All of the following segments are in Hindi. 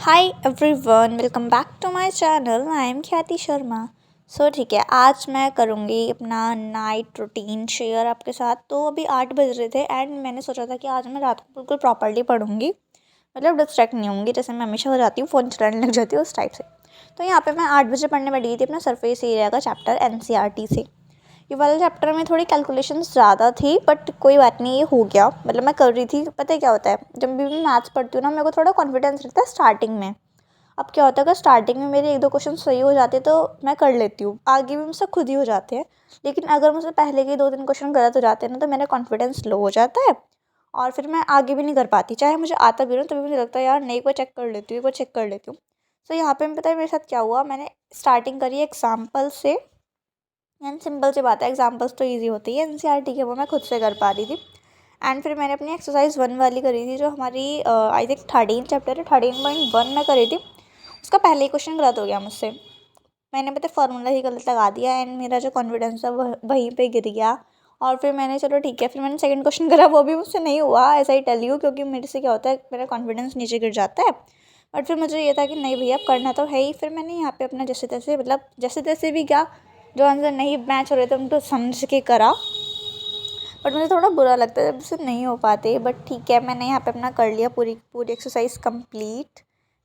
Hi everyone, welcome back to my channel. I am Khyati Sharma. ठीक है, आज मैं करूँगी अपना नाइट रूटीन शेयर आपके साथ। तो अभी 8 बज रहे थे एंड मैंने सोचा था कि आज मैं रात को बिल्कुल प्रॉपर्ली पढ़ूँगी, मतलब डिस्ट्रैक्ट नहीं होंगी जैसे मैं हमेशा हो जाती हूँ, फ़ोन चलाने लग जाती हूँ उस टाइप से। तो यहाँ पे मैं 8 बजे पढ़ने बैठ गई थी अपना सरफेस एरिया का चैप्टर एनसीईआरटी से। ये वाला चैप्टर में थोड़ी कैलकुलेशंस ज़्यादा थी, बट कोई बात नहीं, ये हो गया। मतलब मैं कर रही थी। पता है क्या होता है, जब भी मैं मैथ्स पढ़ती हूँ ना, मेरे को थोड़ा कॉन्फिडेंस रहता है स्टार्टिंग में। अब क्या होता है, अगर स्टार्टिंग में मेरे 1-2 क्वेश्चन सही हो जाते तो मैं कर लेती हूँ, आगे भी मुझसे खुद ही हो जाते हैं। लेकिन अगर मुझसे पहले के 2-3 क्वेश्चन गलत हो जाते हैं ना, तो मेरा कॉन्फिडेंस लो हो जाता है और फिर मैं आगे भी नहीं कर पाती। चाहे मुझे आता भी हो तभी मुझे लगता है यार नहीं, एक बार चेक कर लेती हूँ, एक बार चेक कर लेती हूँ। तो यहाँ पे पता है मेरे साथ क्या हुआ, मैंने स्टार्टिंग करी एग्जाम्पल से। एंड सिंपल सी बात है, एग्जाम्पल्स तो ईजी होती है एनसीईआरटी के, वो मैं खुद से कर पा रही थी। एंड फिर मैंने अपनी एक्सरसाइज 1 वाली करी थी, जो हमारी आई थिंक 13 चैप्टर है, 13.1 में करी थी। उसका पहले ही क्वेश्चन गलत हो गया मुझसे। मैंने पता फार्मूला ही गलत लगा दिया एंड मेरा जो कॉन्फिडेंस था वह वहीं पे गिर गया। और फिर मैंने चलो ठीक है, फिर मैंने सेकंड क्वेश्चन करा, वो भी मुझसे नहीं हुआ, ऐसा ही टेल यू, क्योंकि मेरे से क्या होता है, मेरा कॉन्फिडेंस नीचे गिर जाता है। बट फिर मुझे ये था कि नहीं भैया, अब करना तो है ही। फिर मैंने यहाँ पे अपना जैसे तैसे, मतलब जैसे तैसे भी क्या, जो आंसर नहीं मैच हो रहे थे उनको समझ के करा। बट मुझे थोड़ा बुरा लगता है जब इससे नहीं हो पाते, बट ठीक है, मैंने यहाँ पे अपना कर लिया पूरी पूरी एक्सरसाइज कंप्लीट।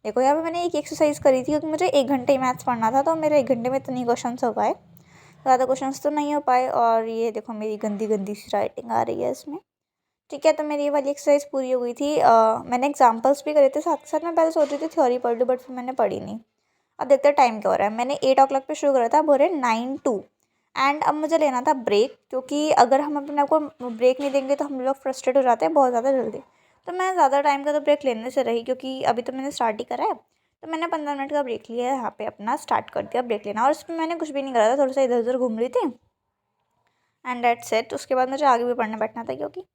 देखो यहाँ पे मैंने एक एक्सरसाइज करी थी क्योंकि मुझे 1 घंटे ही मैथ्स पढ़ना था, तो मेरे 1 घंटे में इतने क्वेश्चन हो पाए, ज़्यादा क्वेश्चन तो नहीं हो पाए। और ये देखो मेरी गंदी गंदी सी राइटिंग आ रही है इसमें। ठीक है, तो मेरी ये वाली एक्सरसाइज पूरी हो गई थी। मैंने एग्जाम्पल्स भी करे थे साथ साथ। मैं पहले सोच रही थी थ्योरी पढ़ लूँ, बट फिर मैंने पढ़ी नहीं। अब देखते हैं टाइम क्या हो रहा है। मैंने 8 o'clock पे शुरू करा था, अब हो रहे 9 to। एंड अब मुझे लेना था ब्रेक, क्योंकि अगर हम अपने आप को ब्रेक नहीं देंगे तो हम लोग फ्रस्ट्रेट हो जाते हैं बहुत ज़्यादा जल्दी। तो मैं ज़्यादा टाइम का तो ब्रेक लेने से रही, क्योंकि अभी तो मैंने स्टार्ट ही करा है। तो मैंने 15 मिनट का ब्रेक लिया है, यहाँ पे अपना स्टार्ट कर दिया ब्रेक लेना। और इसमें मैंने कुछ भी नहीं करा था, थोड़ा सा इधर उधर घूम रही थी एंड दैट्स इट। उसके बाद मुझे आगे भी पढ़ने बैठना था, क्योंकि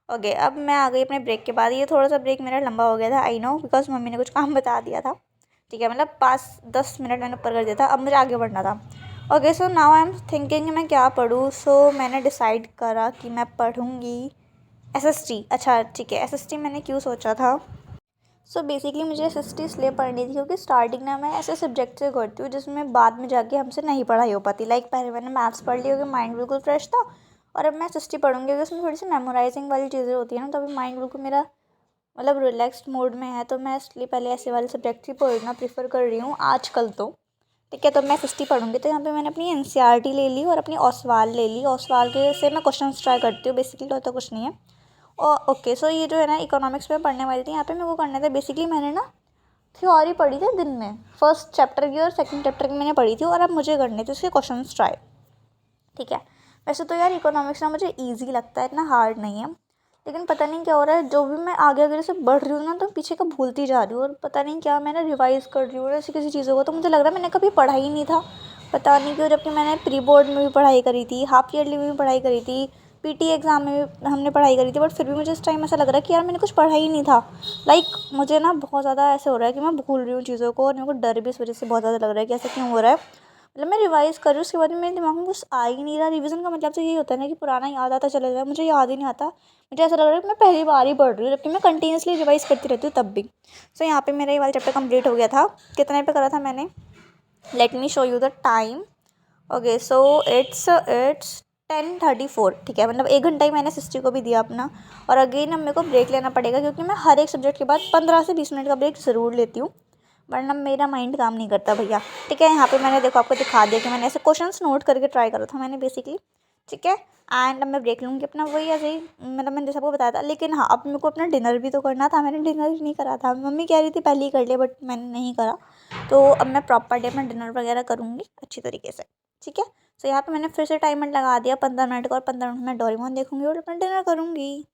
ओके, अब मैं आ गई अपने ब्रेक के बाद। ये थोड़ा सा ब्रेक मेरा लंबा हो गया था, आई नो, बिकॉज मम्मी ने कुछ काम बता दिया था। ठीक है, मतलब 5-10 मिनट मैंने ऊपर कर दिया था। अब मुझे आगे बढ़ना था। Okay, so now I am thinking मैं क्या पढूँ। सो मैंने डिसाइड करा कि मैं पढ़ूँगी एसएसटी। अच्छा ठीक है, एसएसटी मैंने क्यों सोचा था। सो बेसिकली मुझे एसएसटी इसलिए पढ़नी थी क्योंकि स्टार्टिंग ना मैं ऐसे सब्जेक्ट से करती हूँ जिसमें बाद में जाके हमसे नहीं पढ़ाई हो पाती। लाइक पहले मैंने मैथ्स पढ़ लिया क्योंकि माइंड बिल्कुल फ्रेश था, और अब मैं एसएसटी पढ़ूंगी क्योंकि उसमें थोड़ी सी मेमोराइजिंग वाली चीज़ें होती है ना, तो अभी माइंड बिल्कुल मेरा मतलब रिलैक्स्ड मोड में है। तो मैं इसलिए पहले ऐसे वाले सब्जेक्ट ही पढ़ना प्रीफर कर रही हूँ आजकल तो। ठीक है, तो मैं एसएसटी पढ़ूंगी। तो यहाँ पे मैंने अपनी एनसीईआरटी ले ली और अपनी ओसवाल ले ली। ओसवाल के से मैं क्वेश्चन ट्राई करती हूँ, बेसिकली तो कुछ नहीं है। और ओके, सो ये जो है ना इकोनॉमिक्स में पढ़ने वाली थी, यहाँ पे मेरे को करने थे। बेसिकली मैंने ना थ्योरी पढ़ी थी दिन में, फर्स्ट चैप्टर की और सेकंड चैप्टर की मैंने पढ़ी थी, और अब मुझे करने थे उसके क्वेश्चन ट्राई। ठीक है, वैसे तो यार इकोनॉमिक्स ना मुझे ईजी लगता है, इतना हार्ड नहीं है। लेकिन पता नहीं क्या हो रहा है, जो भी मैं आगे आगे से बढ़ रही हूँ ना, तो पीछे का भूलती जा रही हूँ। और पता नहीं क्या, मैं ना रिवाइज़ कर रही हूँ ऐसी किसी चीज़ों को, तो मुझे लग रहा है मैंने कभी पढ़ा ही नहीं था। पता नहीं क्यों, जबकि मैंने प्री बोर्ड में भी पढ़ाई करी थी, हाफ ईयरली में भी पढ़ाई करी थी, पीटी एग्ज़ाम में भी हमने पढ़ाई करी थी, बट फिर भी मुझे इस टाइम ऐसा लग रहा है कि यार मैंने कुछ पढ़ा ही नहीं था। लाइक मुझे ना बहुत ज़्यादा ऐसे हो रहा है कि मैं भूल रही हूँ चीज़ों को, और मेरे को डर भी इस वजह से बहुत ज़्यादा लग रहा है कि ऐसा क्यों हो रहा है। मतलब मैं रिवाइज़ कर रही हूँ, उसके बाद में मेरे दिमाग में कुछ आ ही नहीं रहा। रिवीजन का मतलब तो यही होता है ना कि पुराना याद आता चला जाए, मुझे याद ही नहीं आता। मुझे ऐसा लग रहा है कि मैं पहली बार ही पढ़ रही हूँ, जबकि मैं कंटिन्यूसली रिवाइज़ करती रहती हूँ तब भी। सो यहाँ पे मेरा ये वाला चैप्टर कंप्लीट हो गया था। कितने पे करा था मैंने, let me show you the time. Okay, so it's 10:34। ठीक है, मतलब 1 घंटा ही मैंने सिस्टी को भी दिया अपना। और अगेन अब मेरे को ब्रेक लेना पड़ेगा, क्योंकि मैं हर एक सब्जेक्ट के बाद 15 से 20 मिनट का ब्रेक ज़रूर लेती हूँ, वरना मेरा माइंड काम नहीं करता भैया। ठीक है, यहाँ पे मैंने देखो आपको दिखा दिया कि मैंने ऐसे क्वेश्चंस नोट करके ट्राई करा था मैंने बेसिकली। ठीक है, एंड अब मैं ब्रेक लूँगी अपना, वही ऐसे ही, मतलब मैंने जैसे आपको बताया था। लेकिन हाँ, अब मेरे को अपना डिनर भी तो करना था, मैंने डिनर ही नहीं करा था। मम्मी कह रही थी पहले ही कर लिया, बट मैंने नहीं करा। तो अब मैं प्रॉपर डे अपना डिनर वगैरह करूँगी अच्छी तरीके से। ठीक है, तो यहाँ पे मैंने फिर से टाइमर लगा दिया 15 मिनट का, और 15 मिनट में डोरेमोन देखूंगी और अपना डिनर करूँगी।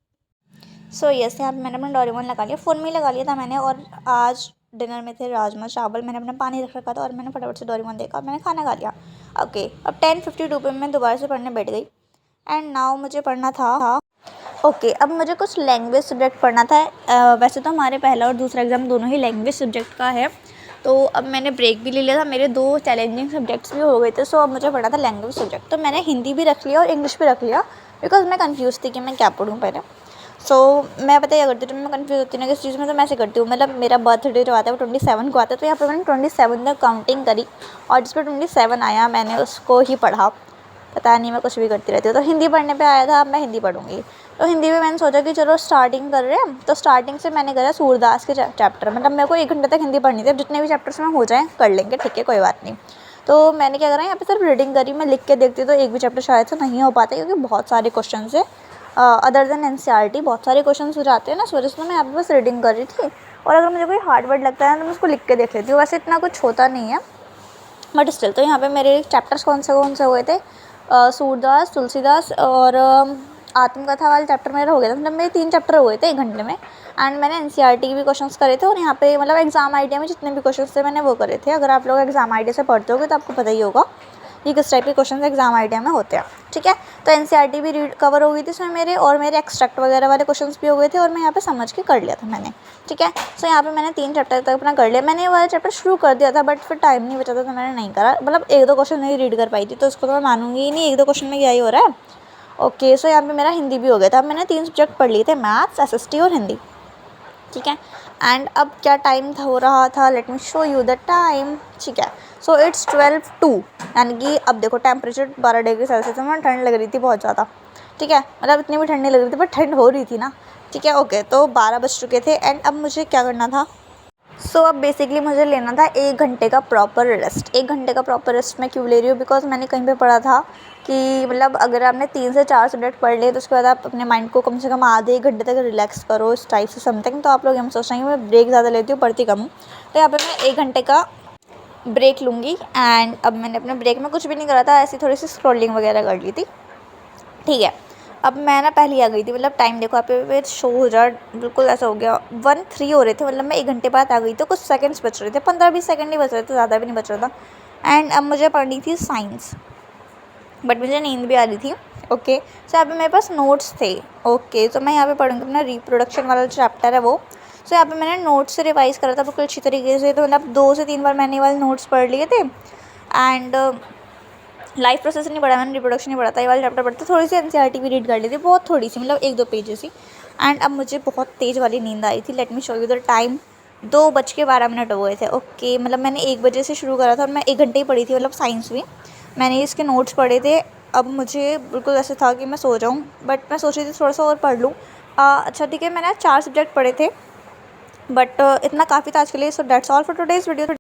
सो यस, यहाँ पे मैंने अपना डोरेमोन लगा लिया, फ़ोन में ही लगा लिया था मैंने। और आज डिनर में थे राजमा चावल, मैंने अपना पानी रख रखा था, और मैंने फटाफट से डोरेमोन देखा और मैंने खाना खा लिया। ओके, अब 10:52 पे मैं दोबारा से पढ़ने बैठ गई। एंड नाउ मुझे पढ़ना था ओके, अब मुझे कुछ लैंग्वेज सब्जेक्ट पढ़ना था। वैसे तो हमारे पहला और दूसरा एग्ज़ाम दोनों ही लैंग्वेज सब्जेक्ट का है। तो अब मैंने ब्रेक भी ले लिया था, मेरे 2 चैलेंजिंग सब्जेक्ट्स भी हो गए थे। सो अब मुझे पढ़ना था लैंग्वेज सब्जेक्ट। तो मैंने हिंदी भी रख लिया और इंग्लिश भी रख लिया, बिकॉज मैं कंफ्यूज थी कि मैं क्या पढ़ूँ पहले। मैं पता है क्या करती हूँ, मैं कंफ्यूज होती हूँ ना किस चीज़ में, तो मैं ऐसे करती हूँ, मतलब मेरा बर्थडे जो आता है वो 27 को आता है, तो यहाँ पे मैंने 27 तक काउंटिंग करी और जिस पर 27 आया मैंने उसको ही पढ़ा। पता नहीं, मैं कुछ भी करती रहती हूँ। तो हिंदी पढ़ने पे आया था, अब मैं हिंदी पढ़ूंगी। तो हिंदी में मैंने सोचा कि चलो स्टार्टिंग कर रहे हैं, तो स्टार्टिंग से मैंने करा सूरदास के चैप्टर। मतलब मेरे को 1 घंटे तक हिंदी पढ़नी थी, अब जितने भी चैप्टर्स में हो जाएँ कर लेंगे, ठीक है, कोई बात नहीं। तो मैंने क्या करा, यहाँ पे सिर्फ रीडिंग करी। मैं लिख के देखती तो एक भी चैप्टर शायद से नहीं हो पाता, क्योंकि बहुत सारे क्वेश्चन है अदर देन एनसीईआरटी, बहुत सारे क्वेश्चन हो जाते हैं ना, इस वजह से मैं यहाँ पे बस रीडिंग कर रही थी। और अगर मुझे कोई हार्ड वर्ड लगता है तो मैं उसको लिख के देख लेती हूँ। वैसे इतना कुछ होता नहीं है, बट स्टिल। तो यहाँ पे मेरे चैप्टर्स कौन से हुए थे, सूरदास, तुलसीदास और आत्मकथा वाले चैप्टर मेरा हो गया था। मतलब मेरे 3 चैप्टर हुए थे 1 घंटे में। एंड मैंने एनसीईआरटी के भी क्वेश्चंस करे थे, और यहाँ पे मतलब एग्जाम आइडिया में जितने भी क्वेश्चंस थे मैंने वो करे थे। अगर आप लोग एग्जाम आइडिया से पढ़ते होगे तो आपको पता ही होगा कि किस टाइप के क्वेश्चन एग्जाम आइडिया में होते हैं, ठीक है। तो एनसीईआरटी भी रीड कवर हो गई थी इसमें मेरे, और मेरे एक्सट्रैक्ट वगैरह वाले क्वेश्चंस भी हो गए थे, और मैं यहाँ पे समझ के कर लिया था मैंने, ठीक है। सो यहाँ पे मैंने 3 चैप्टर तक अपना कर लिया। मैंने ये वाला चैप्टर शुरू कर दिया था, बट फिर टाइम नहीं बचा था तो मैंने नहीं करा। मतलब 1-2 क्वेश्चन नहीं रीड कर पाई थी, तो उसको तो मैं मानूंगी ही नहीं, 1-2 क्वेश्चन में क्या ही हो रहा है। ओके, सो यहाँ पे मेरा हिंदी भी हो गया था। मैंने 3 सब्जेक्ट पढ़ लिए थे, मैथ्स, एसएसटी और हिंदी, ठीक है। एंड अब क्या टाइम था हो रहा था, let me show you the time, ठीक है। सो इट्स 12:02, यानी कि अब देखो टेम्परेचर 12 डिग्री सेल्सियस में, ठंड लग रही थी बहुत ज़्यादा, ठीक है। मतलब इतनी भी ठंड नहीं लग रही थी, बट ठंड हो रही थी ना, ठीक है। ओके, तो 12 बज चुके थे एंड अब मुझे क्या करना था। सो अब बेसिकली मुझे लेना था 1 घंटे का प्रॉपर रेस्ट। 1 घंटे का प्रॉपर रेस्ट मैं क्यों ले रही हूँ, बिकॉज मैंने कहीं पे पढ़ा था कि मतलब अगर आपने 3 से 4 सब्जेक्ट पढ़ लिए तो उसके बाद आप अपने माइंड को कम से कम आधे 1 घंटे तक रिलैक्स करो, इस टाइप से समथिंग। तो आप लोग हम सोच रहे हैं कि मैं ब्रेक ज़्यादा लेती हूँ, पढ़ती कम हूँ। तो यहाँ पर मैं 1 घंटे का ब्रेक लूँगी। एंड अब मैंने अपने ब्रेक में कुछ भी नहीं करा था, ऐसी थोड़ी सी स्क्रॉलिंग वगैरह कर ली थी, ठीक है। अब मैं ना पहले आ गई थी, मतलब टाइम देखो आप पे शो हो जा, बिल्कुल ऐसा हो गया 1:03 हो रहे थे। मतलब मैं 1 घंटे बाद आ गई, तो कुछ सेकंड्स बच रहे थे, 15-20 सेकंड ही बच रहे थे, ज़्यादा भी नहीं बच रहा था। एंड अब मुझे पढ़नी थी साइंस, बट मुझे नींद भी आ रही थी। ओके, सो यहाँ पे मेरे पास नोट्स थे। ओके, तो मैं यहाँ पे पढ़ूँगी अपना रिप्रोडक्शन वाला चैप्टर है वो। सो यहाँ पे मैंने नोट्स से रिवाइज़ करा था बिल्कुल अच्छी तरीके से, तो मतलब 2 से 3 बार मैंने वाले नोट्स पढ़ लिए थे। एंड लाइफ प्रोसेस नहीं पढ़ा मैंने, रिप्रोडक्शन नहीं पढ़ा था, ये वाला चैप्टर पढ़ते। थोड़ी सी एनसीईआरटी भी रीड कर ली थी, बहुत थोड़ी सी, मतलब 1-2 पेजेस ही। एंड अब मुझे बहुत तेज़ वाली नींद आई थी। Let me show you the time, 2:12 हुए थे। ओके, मतलब मैंने 1 बजे से शुरू करा था और मैं 1 घंटे ही पढ़ी थी, मतलब साइंस भी मैंने इसके नोट्स पढ़े थे। अब मुझे बिल्कुल ऐसे था कि मैं सो जाऊँ, बट मैं सोच रही थी थोड़ा सा और पढ़ लूँ। अच्छा ठीक है, मैंने 4 सब्जेक्ट पढ़े थे, बट इतना काफ़ी था आज के लिए। So that's all for today's video.